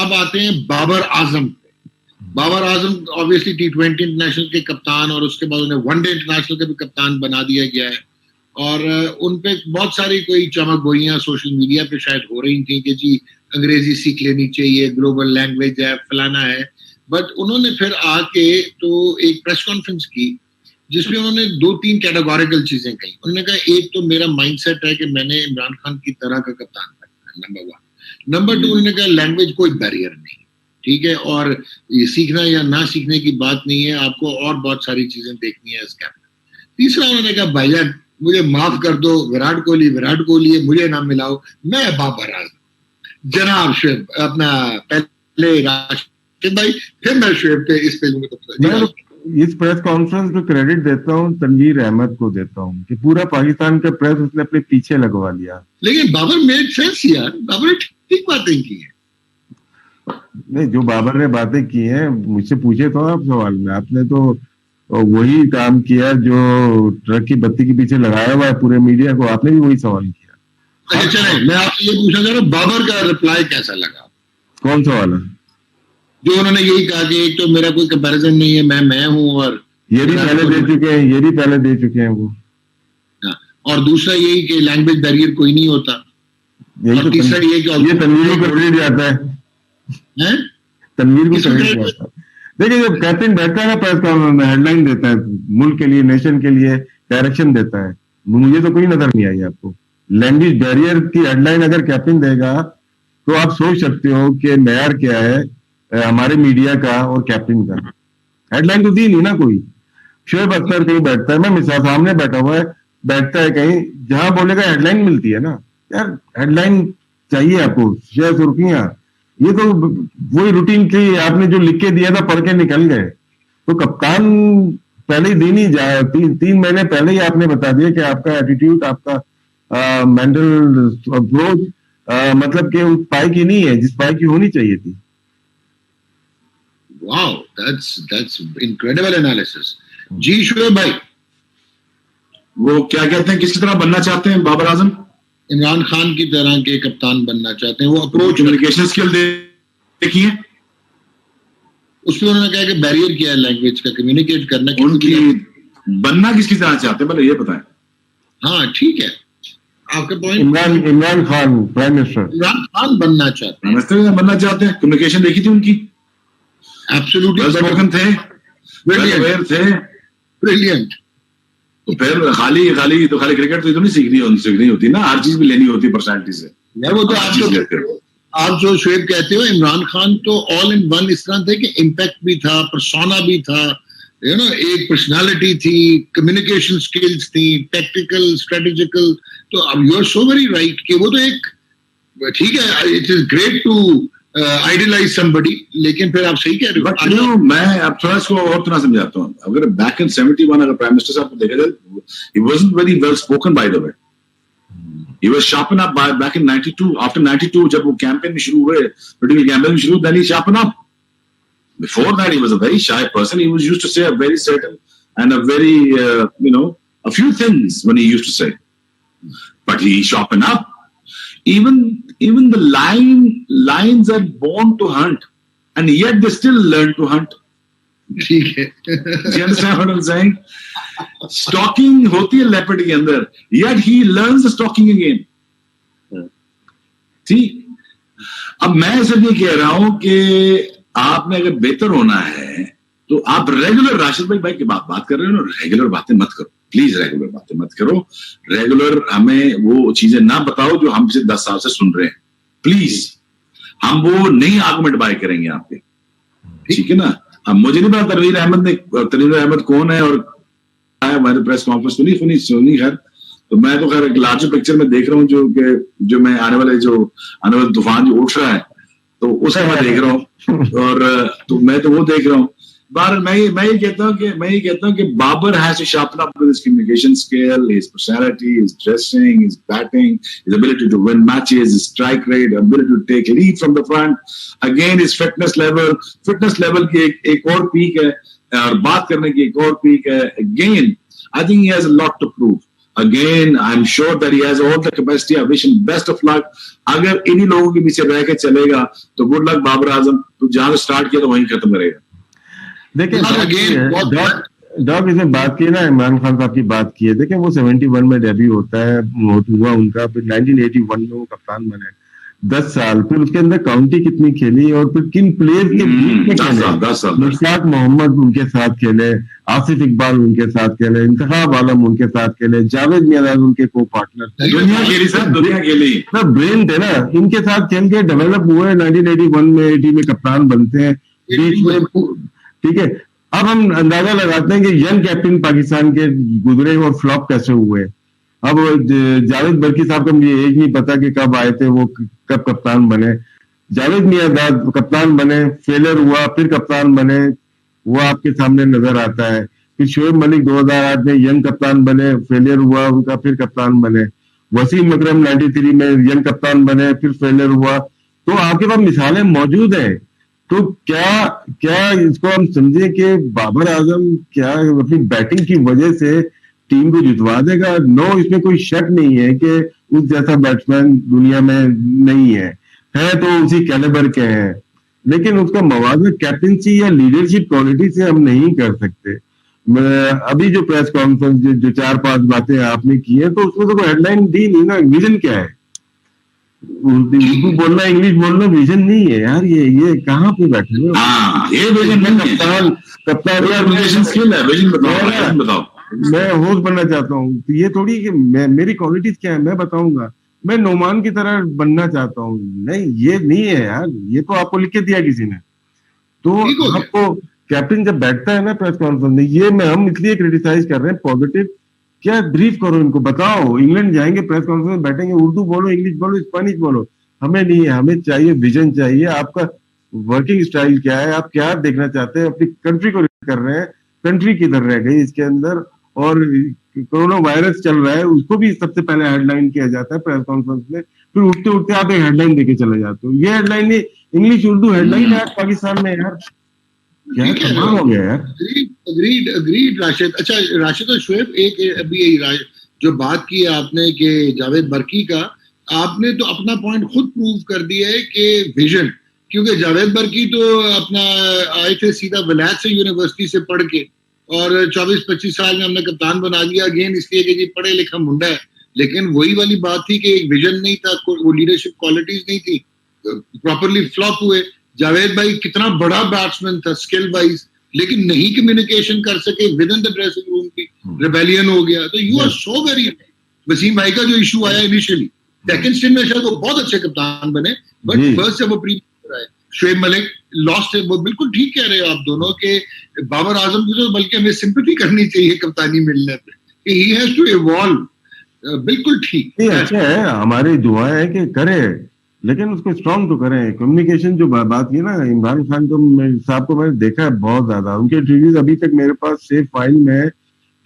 अब आते हैं बाबर आजम पे। Babar Azam obviously T20 international के कप्तान और उसके बाद उन्हें वनडे इंटरनेशनल के भी कप्तान बना दिया गया है। और उन पे बहुत सारी कोई चमक गोइयां सोशल मीडिया पे शायद हो रही थी कि जी अंग्रेजी सीख लेनी चाहिए, ग्लोबल लैंग्वेज है, फलाना है। बट उन्होंने फिर आके तो एक प्रेस कॉन्फ्रेंस की जिसमें उन्होंने 2-3 कैटेगोरिकल चीजें कही। उन्होंने कहा एक तो मेरा माइंडसेट है कि मैंने इमरान खान की तरह का कप्तान बनना है, नंबर 1। नंबर 2 उन्होंने कहा लैंग्वेज कोई बैरियर नहीं, ठीक है, और ये सीखना या ना सीखने की बात नहीं है, आपको और बहुत सारी चीजें देखनी है इस कैंप में। तीसरा उन्होंने कहा भाईजान मुझे माफ कर दो, विराट कोहली है, मुझे ना मिलाओ, मैं बाबर आजम। जनाब शुएब अपना पहले राशिद भाई, फिर मैं शुएब पे इस पे लूंगा। इस प्रेस कॉन्फ्रेंस में क्रेडिट देता हूँ तनवीर अहमद को देता हूँ कि पूरा पाकिस्तान का प्रेस उसने अपने पीछे लगवा लिया। लेकिन बाबर मेड सेंस यार, बाबर ने ठीक बातें की है। नहीं, जो बाबर ने बातें की हैं मुझसे पूछे तो आप सवाल में, आपने तो वही काम किया जो ट्रक की बत्ती के पीछे लगाया हुआ है पूरे मीडिया को, आपने भी वही सवाल किया। अच्छा चले, मैं आपसे ये पूछना चाह रहा हूँ बाबर का रिप्लाई कैसा लगा? कौन सा वाला? जो उन्होंने यही कहा कि एक तो मेरा कोई कंपैरिजन नहीं है, मैं हूं, और ये भी पहले दे चुके हैं वो। और दूसरा यही कि लैंग्वेज बैरियर कोई नहीं होता। और तीसरा ये कि ये तनवीर को क्रेडिट जाता है, तनवीर को क्रेडिट जाता है। देखिए जब कैप्टन बैठता है ना प्रेस कॉन्फ्रेंस में, हेडलाइन देता है मुल्क के लिए, नेशन के लिए डायरेक्शन देता है, मुझे तो कोई नजर नहीं आई आपको। लैंग्वेज बैरियर की हेडलाइन अगर कैप्टन देगा तो आप सोच सकते हो कि मैयार क्या है हमारे मीडिया का और कैप्टन का। हेडलाइन तो दी नहीं ना कोई। शोएब अख्तर कहीं बैठता है, मैं मिसाल सामने बैठा हुआ है, बैठता है कहीं, जहां बोलेगा हेडलाइन मिलती है ना यार, हेडलाइन चाहिए आपको, 6 सुर्खियां, ये तो वही रूटीन थी, आपने जो लिख के दिया था पढ़ के निकल गए। तो कप्तान पहले ही दिन ही जाए, 3 महीने पहले ही आपने बता दिया कि आपका एटीट्यूड, आपका मेंटल अप्रोच मतलब कि उस पाई की नहीं है जिस पाई की होनी चाहिए थी। Wow, that's incredible analysis. जी शुएब भाई, वो क्या कहते हैं, किसकी तरह बनना चाहते हैं बाबर आजम? इमरान खान की तरह के कप्तान बनना चाहते हैं। वो अप्रोच, कम्युनिकेशन स्किल देखिए, उसमें उन्होंने कहा कि बैरियर क्या है लैंग्वेज का, कम्युनिकेट करना। उनकी बनना किसकी तरह चाहते हैं पहले ये बताएं। हाँ ठीक है, आपका point. Imran Khan prime minister, Imran Khan बनना चाहते हैं, बनना चाहते हैं। कम्युनिकेशन देखी थी उनकी, एब्सोल्युटली थे, ब्रिलियंट। तो फिर खाली क्रिकेट तो नहीं सीखनी होती ना, हर चीज भी लेनी होती है पर्सनैलिटी से। वो तो आप जो शुएब कहते हो, इमरान खान तो ऑल इन वन इस तरह थे कि इम्पैक्ट भी था, पर्सोना भी था, एक पर्सनालिटी थी, कम्युनिकेशन स्किल्स थी, टेक्निकल, स्ट्रेटेजिकल। तो अब you are so very right कि वो तो एक, ठीक है, it is great to idealise somebody, लेकिन फिर आप सही कह रहे हो। मैं अब थोड़ा इसको और थोड़ा समझाता हूँ। अगर बैक इन 71 अगर प्राइम मिनिस्टर साहब को देखा जाए, he wasn't very well spoken by the way. He was sharpened up back in 92. After 92 जब वो कैंपेन शुरू हुए, political campaign शुरू, then he sharpened up. Before that he was a very shy person. He was used to say a very certain and a very a few things when he used to say, but he sharpened up. Even the lions are born to hunt, and yet they still learn to hunt. ठीक है, Do you understand what I'm saying? Stalking होती है leopard के अंदर, yet he learns the stalking again. ठीक, अब मैं सिर्फ ये कह रहा हूं कि आपने अगर बेहतर होना है तो आप रेगुलर, राशिद भाई की बात कर रहे हो ना, रेगुलर बातें मत करो प्लीज, रेगुलर बातें मत करो। रेगुलर हमें वो चीजें ना बताओ जो हम पिछले 10 साल से सुन रहे हैं, प्लीज। हम वो नई आर्गुमेंट बाय करेंगे आपके, ठीक है ना। अब मुझे नहीं पता तनवीर अहमद कौन है और हमारे प्रेस कॉन्फ्रेंस तो नहीं सुनी खैर, तो मैं तो खैर एक लार्जर पिक्चर में देख रहा हूँ जो मैं आने वाले तूफान जो उठ रहा है तो उसे मैं देख रहा हूँ, और तो मैं तो वो देख रहा हूँ। बार मैं ये कहता हूँ कि Babar has to sharpen up with his communication skill, his personality, his dressing, his batting, his ability to win matches, his strike rate, ability to take lead from the front, again his fitness level की एक और peak है, और बात करने की एक और पीक है। Again I think he has a lot to prove. Again, I'm sure that he has all the capacity. I wish him best of luck. अगर इन्हीं लोगों के पीछे रह के चलेगा तो गुड लक बाबर आजम. तो जहां स्टार्ट किया तो वहीं खत्म करेगा. देखिए डॉग इसमें बात की ना, इमरान खान साहब की बात की है. देखिए वो 71 में डेब्यू होता है, हुआ उनका, फिर 1981 में वो कप्तान बने 10 साल. फिर उसके अंदर काउंटी कितनी खेली और फिर किन प्लेयर के बीच में खेले. मुश्ताक मोहम्मद उनके साथ खेले, आसिफ इकबाल उनके साथ खेले, इंतखाब आलम उनके साथ खेले, जावेद मियादाद उनके को पार्टनर, दुनिया खेली, ब्रेन थे ना. इनके साथ खेल के डेवलप हुए. 1981 में 80 में कप्तान बनते हैं बीच में. ठीक है, अब हम अंदाजा लगाते हैं कि यंग कैप्टन पाकिस्तान के गुजरे और फ्लॉप कैसे हुए. अब जावेद बरकी साहब का मुझे एज नहीं पता कि कब आए थे, वो कब कप्तान बने. जावेद मियादाद कप्तान बने, फेलियर हुआ, फिर कप्तान बने, वो आपके सामने नजर आता है. फिर शोएब मलिक 2008 में यंग कप्तान बने, फेलियर हुआ उनका, फिर कप्तान बने. वसीम अकरम 93 में यंग कप्तान बने, फिर फेलियर हुआ. तो आपके पास मिसालें मौजूद है. तो क्या इसको हम समझे कि बाबर आजम क्या अपनी बैटिंग की वजह से टीम को जितवा देगा? नो, इसमें कोई शक नहीं है कि उस जैसा बैट्समैन दुनिया में नहीं है तो उसी कैलिबर के हैं, लेकिन उसका मवाज़ा कैप्टनसी या लीडरशिप क्वालिटी से हम नहीं कर सकते. अभी जो प्रेस कॉन्फ्रेंस जो 4-5 बातें आपने की है, तो उसमें तो कोई हेडलाइन दी नहीं ना. विजन क्या है? उर्दू बोलना, इंग्लिश बोलना विजन नहीं है यार. ये कहाँ पे बैठे हो? ये विजन नहीं है. कप्तान स्किल है. विजन बताओ. मैं होस्ट बनना चाहता हूँ, तो ये थोड़ी कि मेरी क्वालिटीज क्या है मैं बताऊंगा. मैं नोमान की तरह बनना चाहता हूँ, नहीं, ये नहीं है यार. ये तो आपको लिख के दिया किसी ने. तो आपको कैप्टन जब बैठता है ना प्रेस कॉन्फ्रेंस में, ये हम इसलिए क्रिटिसाइज कर रहे हैं पॉजिटिव. क्या ब्रीफ करो इनको, बताओ. इंग्लैंड जाएंगे, प्रेस कॉन्फ्रेंस में बैठेंगे, उर्दू बोलो, इंग्लिश बोलो, स्पेनिश बोलो. हमें नहीं है, हमें चाहिए विजन चाहिए. आपका वर्किंग स्टाइल क्या है, आप क्या देखना चाहते हैं, अपनी कंट्री को कर रहे हैं, कंट्री किधर रह गई इसके अंदर. और कोरोना वायरस चल रहा है, उसको भी सबसे पहले हेडलाइन किया जाता है प्रेस कॉन्फ्रेंस में. फिर उठते उठते आप एक हेडलाइन देके चले जाते हो. ये हेडलाइन नहीं, इंग्लिश उर्दू हेडलाइन है आज पाकिस्तान में यार. क्या हो गया यार. अग्रीड राशिद. अच्छा राशिद और शोएब, एक अभी जो बात की है आपने कि जावेद बरकी का, आपने तो अपना पॉइंट खुद प्रूव कर दिया है कि विजन. क्योंकि जावेद बरकी तो अपना आए थे सीधा विलायत से यूनिवर्सिटी से पढ़ के, और 24-25 साल में हमने कप्तान बना दिया. अगेन इसलिए कि जी पढ़े लिखा मुंडा है. लेकिन वही वाली बात थी कि एक विजन नहीं था, वो लीडरशिप क्वालिटीज नहीं थी, प्रॉपरली फ्लॉप हुए. जावेद भाई कितना बड़ा बैट्समैन था स्किल वाइज, लेकिन नहीं कम्युनिकेशन कर सके within the dressing room की, रिबेलियन हो गया. तो you are so very. Wasim भाई का जो इशू आया इनिशियली, सेकंड स्टेज में शायद वो बहुत अच्छे कप्तान बने, बट फर्स्ट से वो प्रीमियर आए. शोएब मलिक लॉस्ट है, वो बिल्कुल ठीक कह रहे हो आप दोनों के. बाबर आजम की तो बल्कि हमें सिंपैथी करनी चाहिए कप्तानी मिलने पे, कि ही हैज टू इवॉल्व. बिल्कुल ठीक है. अच्छा है, हमारी दुआ है कि करे, लेकिन उसको स्ट्रॉन्ग तो करें. कम्युनिकेशन जो बात की ना, इमरान खान साहब को मैंने देखा है बहुत ज्यादा. उनके इंटरव्यूज अभी तक मेरे पास सेफ फाइल में है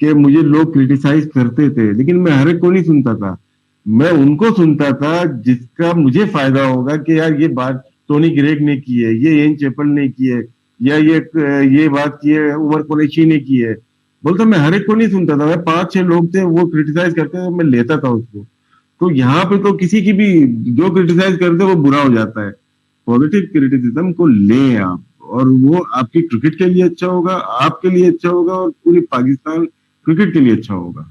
कि मुझे लोग क्रिटिसाइज करते थे, लेकिन मैं हर एक को नहीं सुनता था. मैं उनको सुनता था जिसका मुझे फायदा होगा कि यार ये बात टोनी ग्रेग ने की है, ये एन चैपल ने की है, या ये बात की है उमर कुरैशी ने की है. बोलता मैं हर एक को नहीं सुनता था. मैं 5-6 लोग थे वो क्रिटिसाइज करते थे, मैं लेता था उसको. तो यहाँ पे तो किसी की भी जो क्रिटिसाइज करते वो बुरा हो जाता है. पॉजिटिव क्रिटिसिज्म को लें आप, और वो आपकी क्रिकेट के लिए अच्छा होगा, आपके लिए अच्छा होगा, और पूरी पाकिस्तान क्रिकेट के लिए अच्छा होगा.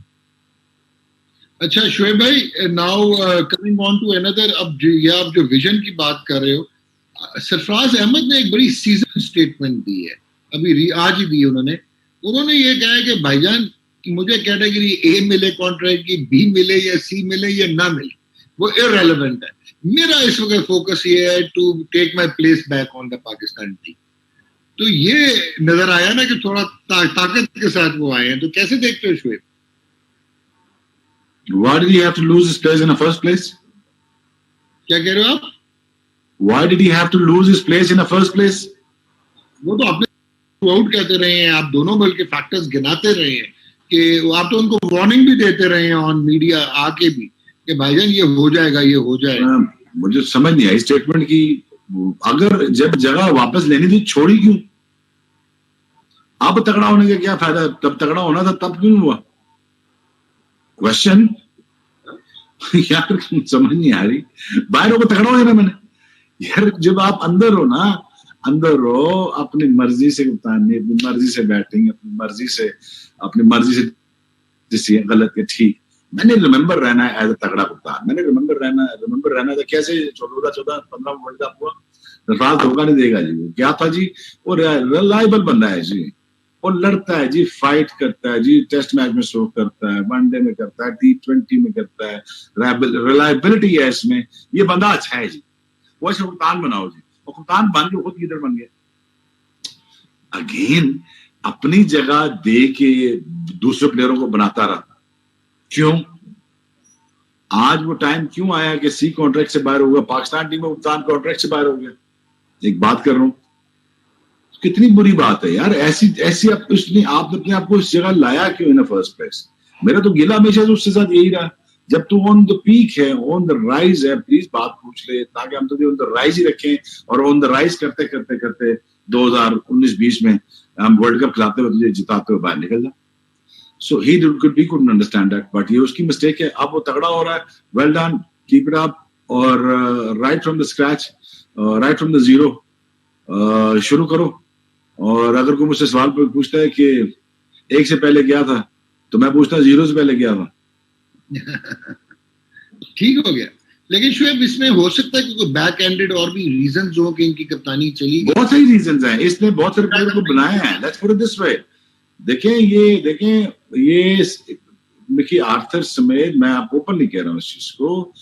अच्छा शोएब भाई, now coming on to another, अब ये आप जो विजन की बात कर रहे हो, सरफराज अहमद ने एक बड़ी सीजन स्टेटमेंट दी है, अभी आज ही दी उन्होंने ये कहा है कि भाईजान मुझे कैटेगरी ए मिले कॉन्ट्रैक्ट की, बी मिले या सी मिले या ना मिले, वो इररेलेवेंट है. मेरा इस वक्त फोकस ये है to take my place back on the Pakistan team. तो ये नजर आया ना कि थोड़ा ताकत के साथ वो आए हैं. तो कैसे देखते हो Shoaib? Why did he have to lose his place in the first place? क्या कह रहे हो आप? Why did he have to lose his place in the first place? वो तो आपने आउट कहते रहे हैं, आप दोनों बल्कि फैक्टर्स गिनाते रहे हैं, कि आप तो उनको वार्निंग भी देते रहे हैं ऑन मीडिया आके भी कि भाईजान ये हो जाएगा, ये हो जाएगा. मुझे समझ नहीं आई स्टेटमेंट की. अगर जब जगह वापस लेनी थी छोड़ी क्यों? अब तगड़ा होने का क्या फायदा? तब तगड़ा होना था, तब क्यों हुआ? क्वेश्चन यार समझ नहीं आ रही, बाहर होकर तगड़ा हो जाना मैंने यार। जब आप अंदर हो ना, अंदर हो, अपनी मर्जी से उतारनी, अपनी मर्जी से बैटिंग, अपनी मर्जी से जिससे गलत के ठीक। मैंने रिमेम्बर रहना है एज अ तगड़ा कप्तान, मैंने रिमेम्बर रहना था कैसे 14-15 वर्ल्ड कप हुआ, सरफराज धोखा नहीं देगा जी। वो क्या था जी, वो रिलायबल बंदा है जी, वो लड़ता है जी, फाइट करता है जी, टेस्ट मैच में शो करता है, वनडे में करता है, T20 में करता है, रिलायबिलिटी है इसमें, ये बंदा अच्छा है जी। वो ऐसे कप्तान बनाओ जी, और कप्तान बन के खुद लीडर बन गया। अगेन अपनी जगह दे के दूसरे प्लेयरों को बनाता रहा। क्यों? आज वो टाइम क्यों आया कि सी कॉन्ट्रैक्ट से बाहर हो गया, पाकिस्तान टीम में कप्तान कॉन्ट्रैक्ट से बाहर हो गया। एक बात कर रहा हूं, कितनी बुरी बात है यार, ऐसी आपने अपने आप को इस जगह लाया क्यों इन फर्स्ट प्लेस। मेरा तो गिला हमेशा उसके साथ यही रहा, जब तू ऑन द पीक है, ऑन द राइज है, प्लीज बात पूछ ले, ताकि हम तुझे ऑन द राइज ही रखें, और ऑन द राइज करते करते करते 2019-20 में हम वर्ल्ड कप खिलाते हुए तुझे जिताते हुए बाहर निकल जा। सो ही couldn't understand that, but ये उसकी मिस्टेक है। अब वो तगड़ा हो रहा है, well done, keep it up, और right from the scratch, right from the zero शुरू करो। और अगर कोई मुझसे सवाल पूछता है कि 1 से पहले क्या था, तो मैं पूछता 0 से पहले क्या था। ठीक हो गया। लेकिन शुएब इसमें हो सकता है कि कोई बैक एंडेड और भी रीजंस हो कि इनकी कप्तानी चली। बहुत सारी रीजंस हैं, इसने बहुत सारे प्लेयर को बनाया है। Let's put it this way, देखें ये मिकी आर्थर समेत, मैं आपको ओपनली कह रहा हूँ इस चीज को,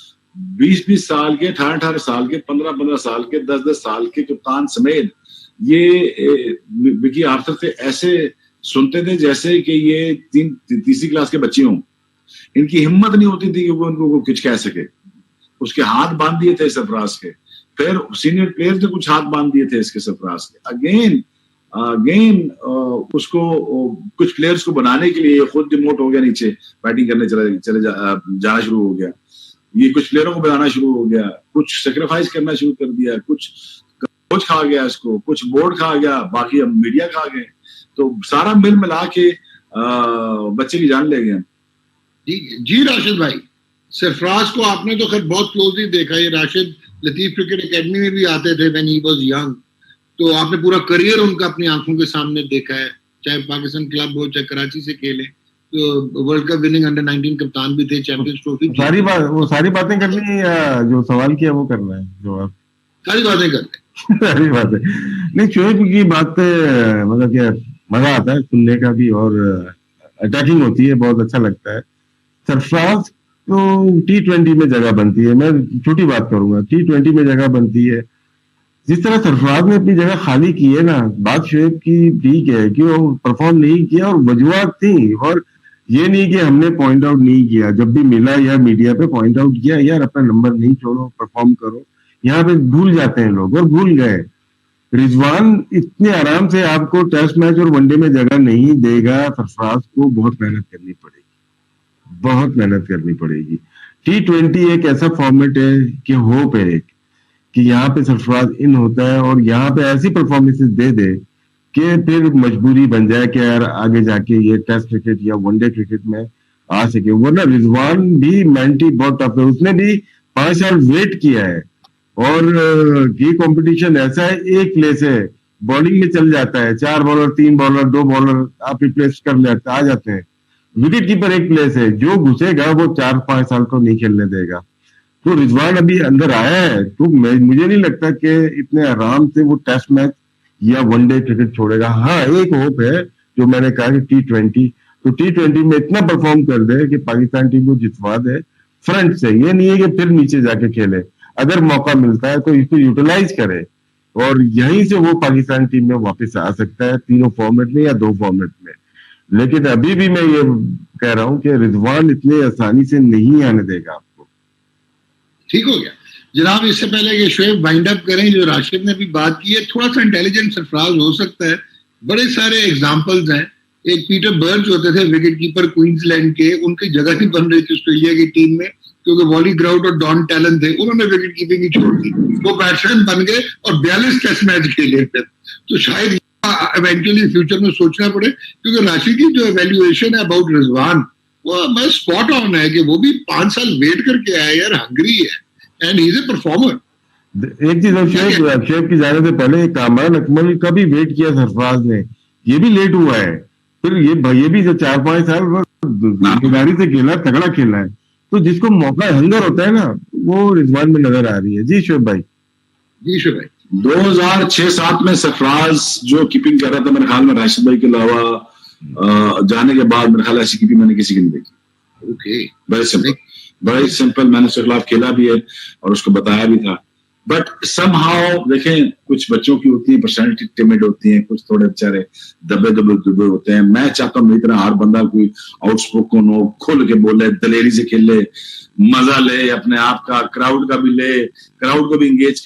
20-20 साल के, 18-18 साल के, 15-15 साल के, 10-10 साल के कप्तान समेत ये मिकी आर्थर से ऐसे सुनते थे जैसे कि ये तीसरी क्लास के बच्चे हों। इनकी हिम्मत नहीं होती थी कि वो उनको कुछ कह सके। उसके हाथ बांध दिए थे सरफराज के, फिर सीनियर प्लेयर ने कुछ हाथ बांध दिए थे इसके सरफराज के। अगेन उसको कुछ प्लेयर्स को बनाने के लिए खुद डिमोट हो गया, नीचे बैटिंग करने जाना शुरू हो गया। ये कुछ प्लेयरों को बनाना शुरू हो गया, कुछ सेक्रीफाइस करना शुरू कर दिया, कुछ कोच खा गया इसको, कुछ बोर्ड खा गया, बाकी अब मीडिया खा गए, तो सारा मिल मिला के बच्चे की जान ले गए। जी राशिद भाई, सरफराज को आपने तो खैर बहुत क्लोजली देखा। ये राशिद लतीफ क्रिकेट एकेडमी में भी आते थे व्हेन ही वाज यंग, तो आपने पूरा करियर उनका अपनी आंखों के सामने देखा है, चाहे पाकिस्तान क्लब हो, चाहे कराची से खेले, तो वर्ल्ड कप विनिंग अंडर 19 कप्तान भी थे, चैंपियंस ट्रॉफी। सारी बातें करनी है, जो सवाल किया वो करना है, जो आप सारी बातें करते हैं। सारी बातें नहीं, शोएब की बात मतलब क्या मजा आता है सुनने का भी, और अटैकिंग होती है, बहुत अच्छा लगता है। सरफराज तो T20 में जगह बनती है, मैं छोटी बात करूंगा, T20 में जगह बनती है। जिस तरह सरफराज ने अपनी जगह खाली की है ना, बात शोएब की ठीक है कि वो परफॉर्म नहीं किया, और वजूहात थी, और ये नहीं कि हमने पॉइंट आउट नहीं किया, जब भी मिला या मीडिया पे पॉइंट आउट किया, यार अपना नंबर नहीं छोड़ो, परफॉर्म करो। यहाँ पे भूल जाते हैं लोग, और भूल गए। रिजवान इतने आराम से आपको टेस्ट मैच और वनडे में जगह नहीं देगा। सरफराज को बहुत मेहनत करनी पड़ेगी, बहुत मेहनत करनी पड़ेगी। T20 एक ऐसा फॉर्मेट है कि होप है कि यहाँ पे सरफराज इन होता है, और यहाँ पे ऐसी परफॉर्मेंसेस दे दे कि फिर मजबूरी बन जाए कि यार आगे जाके ये टेस्ट क्रिकेट या वनडे क्रिकेट में आ सके। वरना रिजवान भी मेंटली बहुत टफ है, उसने भी 5 साल वेट किया है, और ये कंपटीशन ऐसा है, एक प्लेस है, बॉलिंग में चल जाता है, 4 बॉलर 3 बॉलर 2 बॉलर आप रिप्लेस कर लेते आ जाते हैं। विकेट कीपर एक प्लेस है, जो घुसेगा वो 4-5 साल तो नहीं खेलने देगा। तो रिजवान अभी अंदर आया है, तो मुझे नहीं लगता कि इतने आराम से वो टेस्ट मैच या वनडे क्रिकेट छोड़ेगा। हाँ, एक होप है जो मैंने कहा कि T20, तो T20 में इतना परफॉर्म कर दे कि पाकिस्तान टीम को जितवा दे फ्रंट से। ये नहीं है कि फिर नीचे जाके खेले, अगर मौका मिलता है तो इसको यूटिलाइज करे, और यहीं से वो पाकिस्तान टीम में वापस आ सकता है, 3 फॉर्मेट में या 2 फॉर्मेट में। लेकिन अभी भी मैं ये कह रहा हूं कि रिजवान इतने आसानी से नहीं आने देगा आपको। ठीक हो गया जनाब। इससे पहले ये शोएब वाइंड अप करें, जो राशिद ने भी बात की है, थोड़ा सा इंटेलिजेंट सरफराज हो सकता है। बड़े सारे एग्जाम्पल्स हैं। एक पीटर बर्न्स होते थे विकेट कीपर क्वींसलैंड के, उनकी जगह नहीं बन रही थी ऑस्ट्रेलिया की टीम में, क्योंकि वॉली ग्राउट और डॉन टैलन थे, उन्होंने विकेट कीपिंग ही छोड़ दी, वो बैट्समैन बन गए और 42 टेस्ट मैच खेले फिर। तो शायद इवेंचुअली फ्यूचर में सोचना पड़े, क्योंकि राशि की जो एवेल्युएशन है अबाउट रिजवान, वो मैं स्पॉट ऑन है कि वो भी 5 साल वेट करके आया यार, हंगरी है and he is a performer. एक चीज शेब की जाने से पहले कामरान अकमल का भी वेट किया सरफराज ने, ये भी लेट हुआ है। फिर ये भी जो 4-5 साल जिम्मेदारी से खेला, तगड़ा खेला है, तो जिसको मौका हंगर होता है ना, वो रिजवान में नजर आ रही है। जी शोएब भाई। 2006-7 में सरफराज जो कीपिंग कर रहा था, मेरे ख्याल में राशिद भाई के अलावा जाने के बाद मेरे ख्याल ऐसी कीपिंग मैंने किसी की नहीं देखी। ओके, बड़े सिंपल। मैंने उसके खिलाफ खेला भी है और उसको बताया भी था, बट समहाउ देखें, कुछ बच्चों की होती है पर्सनैलिटी टिमिड होती है, कुछ थोड़े बेचारे दबे होते हैं। मैं चाहता हूँ मेरी तरह हर बंदा कोई आउटस्पोकन हो, खुल के बोले, दलेरी से खेले, मजा ले, अपने आप का, क्राउड का भी ले, क्राउड को भी इंगेज